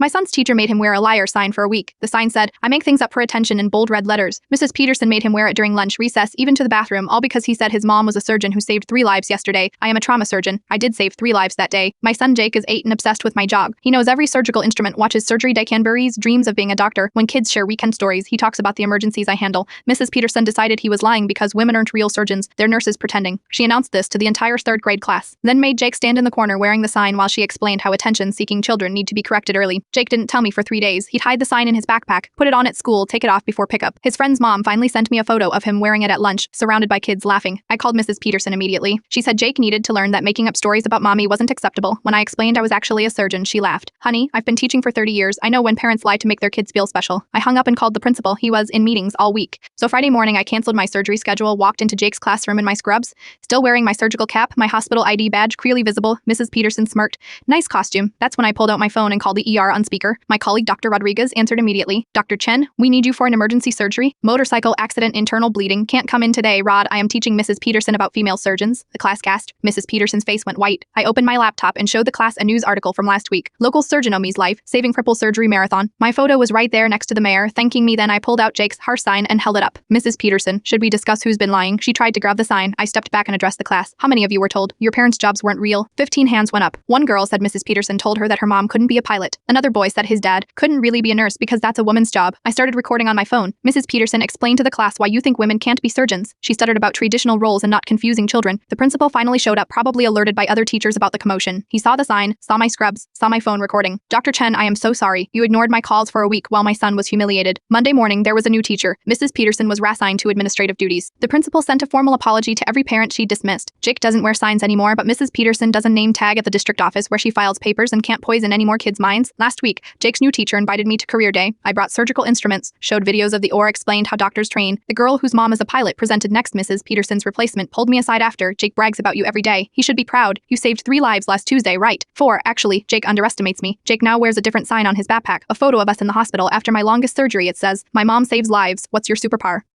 My son's teacher made him wear a liar sign for a week. The sign said, "I make things up for attention," in bold red letters. Mrs. Peterson made him wear it during lunch, recess, even to the bathroom, all because he said his mom was a surgeon who saved 3 lives yesterday. I am a trauma surgeon. I did save 3 lives that day. My son Jake is 8 and obsessed with my job. He knows every surgical instrument, watches surgery Canberries, dreams of being a doctor. When kids share weekend stories, he talks about the emergencies I handle. Mrs. Peterson decided he was lying because women aren't real surgeons. They're nurses pretending. She announced this to the entire 3rd grade class, then made Jake stand in the corner wearing the sign while she explained how attention-seeking children need to be corrected early. Jake didn't tell me for 3 days. He'd hide the sign in his backpack, put it on at school, take it off before pickup. His friend's mom finally sent me a photo of him wearing it at lunch, surrounded by kids laughing. I called Mrs. Peterson immediately. She said Jake needed to learn that making up stories about mommy wasn't acceptable. When I explained I was actually a surgeon, she laughed. "Honey, I've been teaching for 30 years. I know when parents lie to make their kids feel special." I hung up and called the principal. He was in meetings all week. So Friday morning, I canceled my surgery schedule, walked into Jake's classroom in my scrubs, still wearing my surgical cap, my hospital ID badge clearly visible. Mrs. Peterson smirked. "Nice costume." That's when I pulled out my phone and called the ER on speaker. My colleague, Dr. Rodriguez, answered immediately. "Dr. Chen, we need you for an emergency surgery. Motorcycle accident, internal bleeding. Can't come in today, Rod. I am teaching Mrs. Peterson about female surgeons." The class gasped. Mrs. Peterson's face went white. I opened my laptop and showed the class a news article from last week. Local surgeonomy's life, saving cripple surgery marathon. My photo was right there next to the mayor, thanking me. Then I pulled out Jake's harsh sign and held it up. "Mrs. Peterson, should we discuss who's been lying?" She tried to grab the sign. I stepped back and addressed the class. "How many of you were told your parents' jobs weren't real?" 15 hands went up. One girl said Mrs. Peterson told her that her mom couldn't be a pilot. Another boy said his dad couldn't really be a nurse because that's a woman's job. I started recording on my phone. Mrs. Peterson explained to the class why you think women can't be surgeons. She stuttered about traditional roles and not confusing children. The principal finally showed up, probably alerted by other teachers about the commotion. He saw the sign, saw my scrubs, saw my phone recording. "Dr. Chen, I am so sorry. You ignored my calls for a week while my son was humiliated." Monday morning, there was a new teacher. Mrs. Peterson was reassigned to administrative duties. The principal sent a formal apology to every parent she dismissed. Jake doesn't wear signs anymore, but Mrs. Peterson does a name tag at the district office where she files papers and can't poison any more kids' minds. Last week, Jake's new teacher invited me to career day. I brought surgical instruments, showed videos of the OR, explained how doctors train. The girl whose mom is a pilot presented next. Mrs. Peterson's replacement pulled me aside after. "Jake brags about you every day. He should be proud. You saved 3 lives last Tuesday, right?" 4, actually. Jake underestimates me. Jake now wears a different sign on his backpack, a photo of us in the hospital after my longest surgery. It says, "My mom saves lives. What's your superpower?"